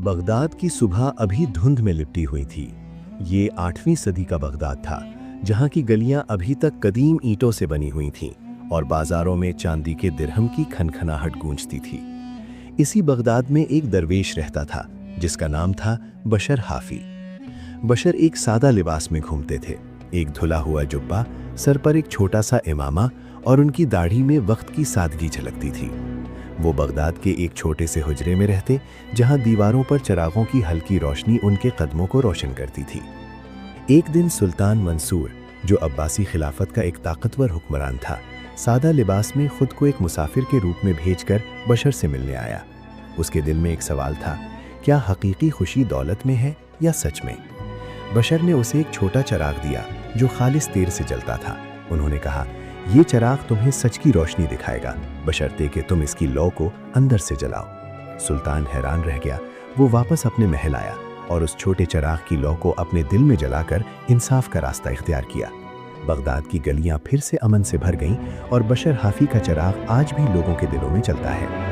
Baghdad की सुबह अभी धुंध में लिपटी हुई थी। ये 8वीं सदी का बगदाद था, जहाँ की गलियां अभी तक कदीम ईंटों से बनी हुई थीं और बाजारों में चांदी के दिरहम की खनखनाहट गूंजती थी। इसी बगदाद में एक दरवेश रहता था, जिसका नाम था बशर हाफी। बशर एक सादा लिबास में घूमते थे, एक धुला हुआ जुब्बा, सर पर एक छोटा सा इमामा और उनकी दाढ़ी में वक्त की सादगी झलकती थी। वो बगदाद के एक छोटे से हुजरे में रहते, जहां दीवारों पर चिरागों की हल्की रोशनी उनके कदमों को रोशन करती थी। एक दिन सुल्तान मंसूर, जो अब्बासी खिलाफत का एक ताकतवर हुक्मरान था, सादा लिबास में खुद को एक मुसाफिर के रूप में भेजकर बशर से मिलने आया। उसके दिल में एक सवाल था, क्या हकीकी खुशी दौलत में है या सच में? बशर ने उसे एक छोटा चिराग दिया जो खालिस तेल से जलता था। उन्होंने कहा, ये चिराग तुम्हें सच की रोशनी दिखाएगा, बशर्ते कि तुम इसकी लौ को अंदर से जलाओ। सुल्तान हैरान रह गया। वो वापस अपने महल आया और उस छोटे चिराग की लौ को अपने दिल में जलाकर इंसाफ का रास्ता इख्तियार किया। बगदाद की गलियां फिर से अमन से भर गईं और बशर हाफी का चिराग आज भी लोगों के दिलों में जलता है।